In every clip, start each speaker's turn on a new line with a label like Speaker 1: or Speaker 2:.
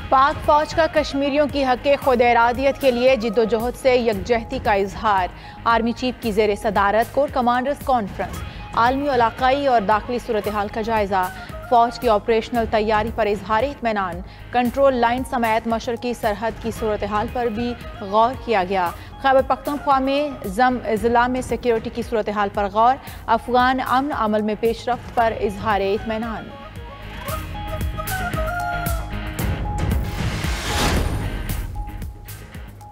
Speaker 1: पाक फौज का कश्मीरियों की हक़ खुद इरादियत के लिए जिद्दोजहद से यकजहती का इजहार। आर्मी चीफ की ज़ेर सदारत कोर कमांडर्स कॉन्फ्रेंस। आलमी, इलाकाई और दाखिली सूरत हाल का जायजा। फौज की ऑपरेशनल तैयारी पर इजहार इत्मीनान। कंट्रोल लाइन समेत मशरकी सरहद की सूरत हाल पर भी गौर किया गया। खैबर पख्तूनख्वा में ज़िला में सिक्योरिटी की सूरत हाल पर गौर। अफगान अमन अमल में पेशरफ्त पर इजहार इत्मीनान।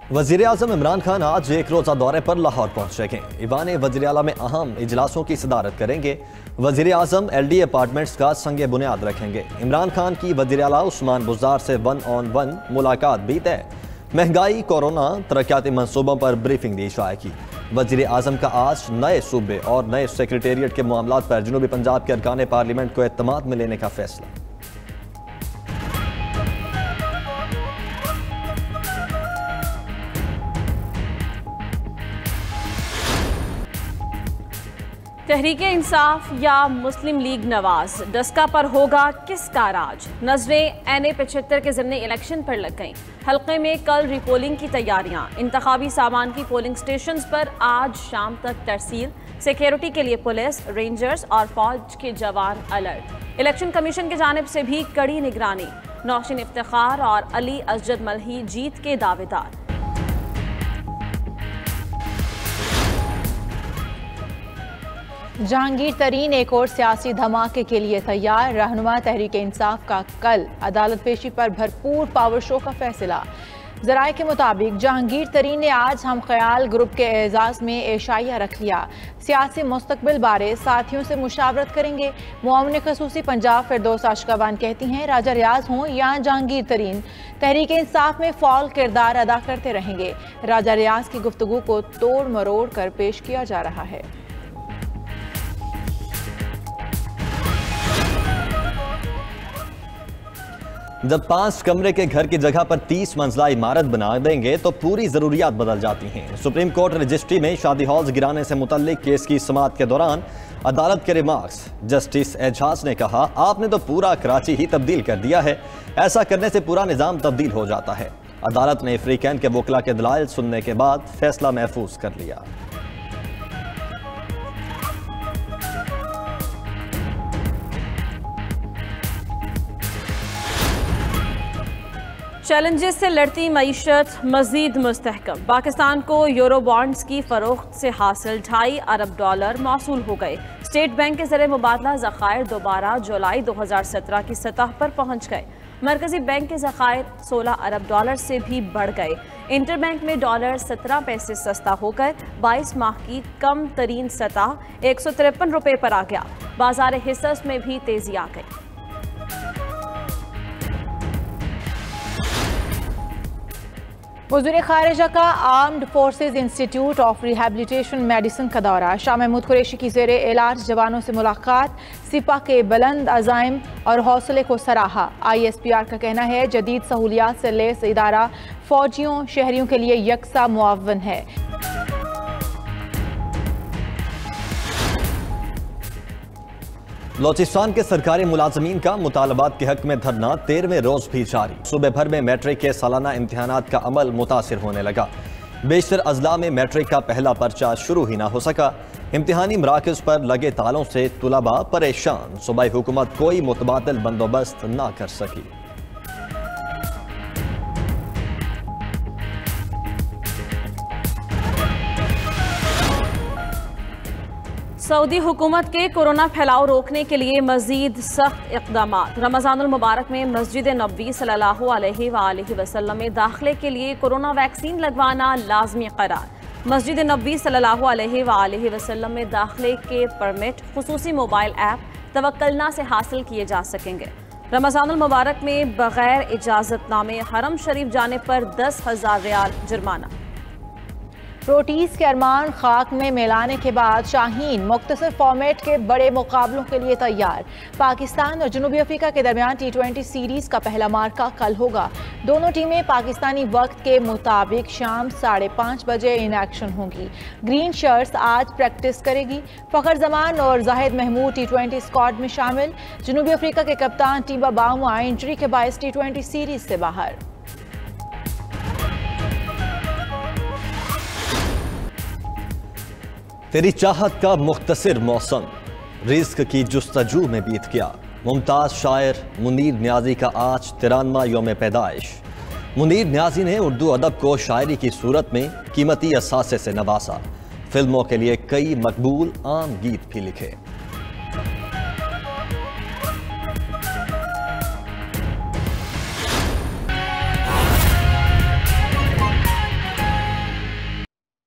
Speaker 2: वज़ीर-ए-आज़म इमरान खान आज एक रोज़ा दौरे पर लाहौर पहुंचेंगे। ईवान वज़ीर आला में अहम इजलासों की सदारत करेंगे। वज़ीर-ए-आज़म LD अपार्टमेंट्स का संग बुनियाद रखेंगे। इमरान खान की वज़ीर आला उस्मान बुज़दार से 1-on-1 मुलाकात भी तय। महंगाई, कोरोना, तरक्याती मंसूबों पर ब्रीफिंग दी जाएगी। वज़ीर-ए-आज़म का आज नए सूबे और नए सेक्रेटेरिएट के मामलात पर जनूबी पंजाब के अरकान पार्लियामेंट को एतमाद में लेने का फैसला।
Speaker 3: तहरीके इंसाफ या मुस्लिम लीग नवाज, डस्का पर होगा किसका राज? नजरें NA-75 के ज़िमनी इलेक्शन पर लग गईं। हल्के में कल रिपोलिंग की तैयारियां। इंतखाबी सामान की पोलिंग स्टेशन पर आज शाम तक तरसील। सिक्योरिटी के लिए पुलिस, रेंजर्स और फौज के जवान अलर्ट। इलेक्शन कमीशन की जानिब से भी कड़ी निगरानी। नौशीन इफ्तिखार और अली असजद मलही जीत के दावेदार।
Speaker 1: जहांगीर तरीन एक और सियासी धमाके के लिए तैयार। रहनुमा तहरीक इंसाफ का कल अदालत पेशी पर भरपूर पावर शो का फैसला। ज़राए के मुताबिक जहांगीर तरीन ने आज हम ख्याल ग्रुप के एजाज़ में एशाइया रख लिया। सियासी मुस्तकबिल बारे साथियों से मुशावरत करेंगे। मुआविन खसूसी पंजाब फिरदौस आशकाबान कहती हैं राजा रियाज हों या जहांगीर तरीन, तहरीक इंसाफ में फॉल किरदार अदा करते रहेंगे। राजा रियाज की गुफ्तगू को तोड़ मरोड़ कर पेश किया जा रहा है।
Speaker 2: जब 5 कमरे के घर की जगह पर 30 मंजिला इमारत बना देंगे तो पूरी जरूरियात बदल जाती हैं। सुप्रीम कोर्ट रजिस्ट्री में शादी हॉल्स गिराने से मुतल्लिक केस की समाअत के दौरान अदालत के रिमार्क्स। जस्टिस एजाज ने कहा, आपने तो पूरा कराची ही तब्दील कर दिया है। ऐसा करने से पूरा निज़ाम तब्दील हो जाता है। अदालत ने फ्रीकैन के वकला के दलाइल सुनने के बाद फैसला महफूज कर लिया।
Speaker 3: चैलेंजेस से लड़ती मईशत मजीद मुस्तहकम। पाकिस्तान को यूरो बॉन्ड्स की फरोख्त से हासिल $2.5 अरब मौसूल हो गए। स्टेट बैंक के ज़रिए मुबादला ज़खायर दोबारा जुलाई 2017 की सतह पर पहुंच गए। मरकजी बैंक के ज़खायर $16 अरब से भी बढ़ गए। इंटरबैंक में डॉलर 17 पैसे सस्ता होकर 22 माह की कम तरीन सतह $153 पर आ गया। बाजार हिस्स में भी तेजी आ गई।
Speaker 1: वज़ीर ख़ारिजा का armed forces institute of rehabilitation medicine का दौरा। शाह महमूद कुरैशी की ज़ेरे इलाज जवानों से मुलाकात। सिपा के बुलंद अज़ाइम और हौसले को सराहा। ISPR का कहना है जदीद सहूलियात से लैस इदारा फौजियों शहरियों के लिए यकसा मुआवन है।
Speaker 2: बलोचिस्तान के सरकारी मुलाजमीन का मुतालबात के हक में धरना 13वें रोज भी जारी। सूबे भर में मैट्रिक के सालाना इम्तिहानात का अमल मुतासिर होने लगा। बेशतर अजला में मैट्रिक का पहला पर्चा शुरू ही ना हो सका। इम्तिहानी मराकज़ पर लगे तालों से तुलबा परेशान। सूबाई हुकूमत कोई मुतबादिल बंदोबस्त ना कर सकी।
Speaker 3: सऊदी हुकूमत के कोरोना फैलाव रोकने के लिए मजीद सख्त इक़दाम। रमज़ानुल मुबारक में मस्जिद नबवी सल्लल्लाहु अलैहि वसल्लम में दाखिले के लिए कोरोना वैक्सीन लगवाना लाजमी करार। मस्जिद नबवी सल्लल्लाहु अलैहि वसल्लम में दाखिले के परमिट खुसूसी मोबाइल ऐप तवक्कलना से हासिल किए जा सकेंगे। रमज़ानुल मुबारक में बगैर इजाज़तनामे हरम शरीफ जाने पर 10,000 रियाल जुर्माना।
Speaker 1: प्रोटीज के अरमान खाक में मिलाने के बाद शाहीन मुख्तसर फॉर्मेट के बड़े मुकाबलों के लिए तैयार। पाकिस्तान और जनूबी अफ्रीका के दरमियान T20 सीरीज का पहला मार्का कल होगा। दोनों टीमें पाकिस्तानी वक्त के मुताबिक शाम 5:30 बजे इन एक्शन होंगी। ग्रीन शर्ट्स आज प्रैक्टिस करेगी। फखर जमान और जाहिद महमूद T20 स्क्वाड में शामिल। जनूबी अफ्रीका के कप्तान टीबा बाउआ इंजरी के बायस T20 सीरीज से बाहर।
Speaker 2: तेरी चाहत का मुख्तसर मौसम रिज़्क की जुस्तजू में बीत गया। मुमताज़ शायर मुनीर न्याजी का आज 93वां यौम पैदाइश। मुनीर न्याजी ने उर्दू अदब को शायरी की सूरत में कीमती असासे से नवासा। फिल्मों के लिए कई मकबूल आम गीत भी लिखे।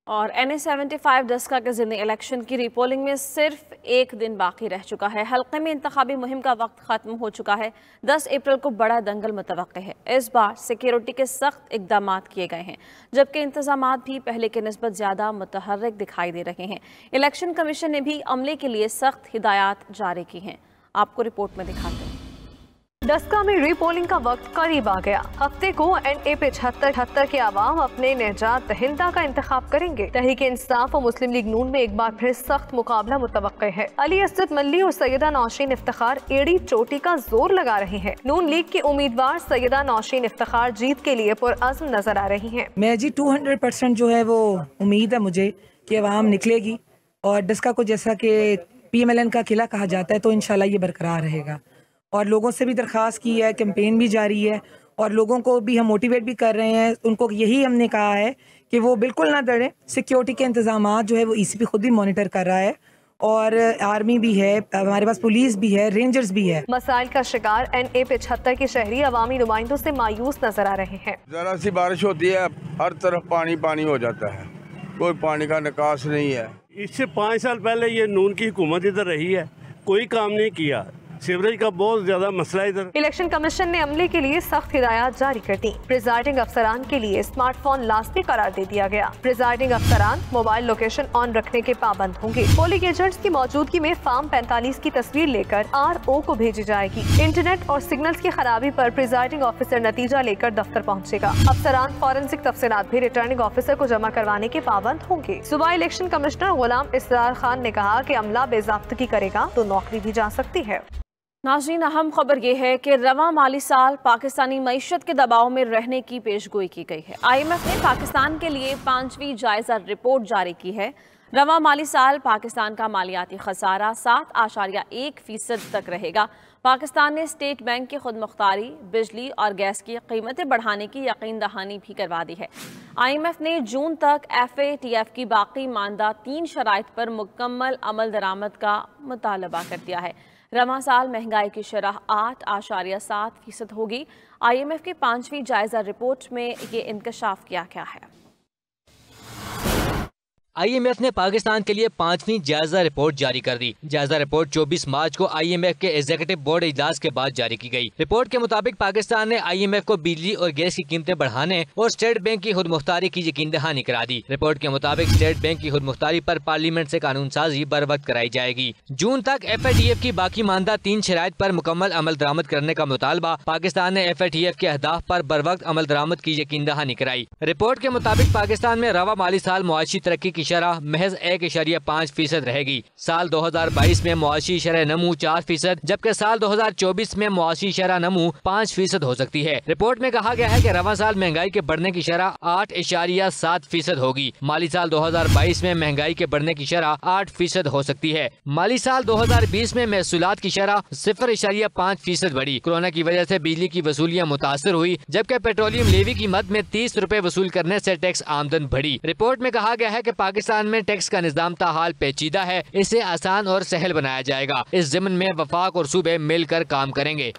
Speaker 3: और NA-75 डस्का के ज़िमनी इलेक्शन की रीपोलिंग में सिर्फ एक दिन बाकी रह चुका है। हल्के में इंतखाबी मुहिम का वक्त खत्म हो चुका है। 10 अप्रैल को बड़ा दंगल मुतवक्के है। इस बार सिक्योरिटी के सख्त इकदाम किए गए हैं, जबकि इंतजामात भी पहले के निस्बत ज़्यादा मुतहर्रिक दिखाई दे रहे हैं। इलेक्शन कमीशन ने भी अमले के लिए सख्त हिदायत जारी की हैं। आपको रिपोर्ट में दिखाते हैं।
Speaker 4: डस्का में रीपोलिंग का वक्त करीब आ गया। हफ्ते को NA-75 के अवाम अपने निजात दहिंदा का इंतखाब करेंगे। तहरीक इंसाफ और मुस्लिम लीग नून में एक बार फिर सख्त मुकाबला मुतवक्के है। अली असद मल्ली और सैयदा नौशीन इफ्तिखार एड़ी चोटी का जोर लगा रहे हैं। नून लीग की उम्मीदवार सैयदा नौशीन इफ्तिखार जीत के लिए पुरअज़्म नजर आ रही है।
Speaker 5: मैं जी 200% जो है वो उम्मीद है मुझे कि अवाम निकलेगी और डस्का को जैसा कि PMLN का किला कहा जाता है तो इंशाल्लाह ये बरकरार रहेगा। और लोगों से भी दरख्वास्त की है, कैंपेन भी जारी है और लोगों को भी हम मोटिवेट भी कर रहे हैं। उनको यही हमने कहा है कि वो बिल्कुल ना डरें। सिक्योरिटी के इंतजामात जो है वो ECP खुद भी मॉनिटर कर रहा है और आर्मी भी है, हमारे पास पुलिस भी है, रेंजर्स भी है।
Speaker 4: मसाइल का शिकार NA-75 के शहरी अवामी नुमाइंदों से मायूस नजर आ रहे हैं।
Speaker 6: जरा सी बारिश होती है, हर तरफ पानी पानी हो जाता है, कोई पानी का निकास नहीं है।
Speaker 7: इससे 5 साल पहले ये नून की हुकूमत इधर रही है, कोई काम नहीं किया। सीवरेज का बहुत ज्यादा मसला इधर।
Speaker 4: इलेक्शन कमीशन ने अमले के लिए सख्त हिदायत जारी कर दी। प्रिजाइडिंग अफसरान के लिए स्मार्टफोन लाजमी करार दे दिया गया। प्रिजाइडिंग अफसरान मोबाइल लोकेशन ऑन रखने के पाबंद होंगे। पोलिंग एजेंट्स की मौजूदगी में फार्म 45 की तस्वीर लेकर RO को भेजी जाएगी। इंटरनेट और सिग्नल्स की खराबी पर प्रिजाइडिंग ऑफिसर नतीजा लेकर दफ्तर पहुँचेगा। अफसरान फॉरेंसिक तफसीलात भी रिटर्निंग ऑफिसर को जमा करवाने के पाबंद होंगे। सूबाई इलेक्शन कमिश्नर गुलाम इसरार खान ने कहा कि अमला बेज़ाब्तगी करेगा तो नौकरी भी जा सकती है।
Speaker 3: नाज़रीन, अहम खबर यह है कि रवां माली साल पाकिस्तानी मईशत के दबाव में रहने की पेशगोई की गई है। IMF ने पाकिस्तान के लिए 5वीं जायजा रिपोर्ट जारी की है। रवां माली साल पाकिस्तान का मालियाती खसारा 7.1% तक रहेगा। पाकिस्तान ने स्टेट बैंक की खुदमुख्तारी, बिजली और गैस की कीमतें बढ़ाने की यकीन दहानी भी करवा दी है। IMF ने जून तक FATF की बाकी मानदा 3 शराइत पर मुकम्मल अमल दरामद का मुतालबा कर दिया है। रवां साल महंगाई की शरह 8.7% होगी। IMF की 5वीं जायजा रिपोर्ट में ये इंकशाफ किया गया है।
Speaker 8: IMF ने पाकिस्तान के लिए 5वीं जायजा रिपोर्ट जारी कर दी। जायजा रिपोर्ट 24 मार्च को IMF के एग्जीक्यूटिव बोर्ड इजलास के बाद जारी की गई। रिपोर्ट के मुताबिक पाकिस्तान ने IMF को बिजली और गैस की कीमतें बढ़ाने और स्टेट बैंक की खुदमुख्तारी की यकीन दहानी करा दी। रिपोर्ट के मुताबिक स्टेट बैंक की खुदमुख्तारी पर पार्लियामेंट से कानून साजी बर वक्त कराई जाएगी। जून तक FATF की बाकी मानदा 3 शराइत पर मुकम्मल अमल दरामद करने का मुतालबा। पाकिस्तान ने FATF के अहदाफ पर बर वक्त अमल दरामद की यकीन दहानी कराई। रिपोर्ट के मुताबिक पाकिस्तान में रवा माली साल मुआशी तरक्की की शरह महज 1.5% रहेगी। साल 2022 में मुआशी शरह नमू 4%, जबकि साल 2024 में मुआशी शरह नमू 5% हो सकती है। रिपोर्ट में कहा गया है कि रवा साल महंगाई के बढ़ने की शरह 8.7% होगी। माली साल 2022 में महंगाई के बढ़ने की शरह 8% हो सकती है। माली साल 2020 में महसूलात की शरह 0.5% बढ़ी। कोरोना की वजह से बिजली की वसूलियाँ मुतासर हुई, जबकि पेट्रोलियम लेवी की मद में 30 रुपए वसूल करने से टैक्स आमदन बढ़ी। रिपोर्ट में कहा गया है कि पाकिस्तान में टैक्स का निज़ाम ताहाल पेचीदा है, इसे आसान और सहल बनाया जाएगा। इस ज़िम्न में वफाक और सूबे मिलकर काम करेंगे।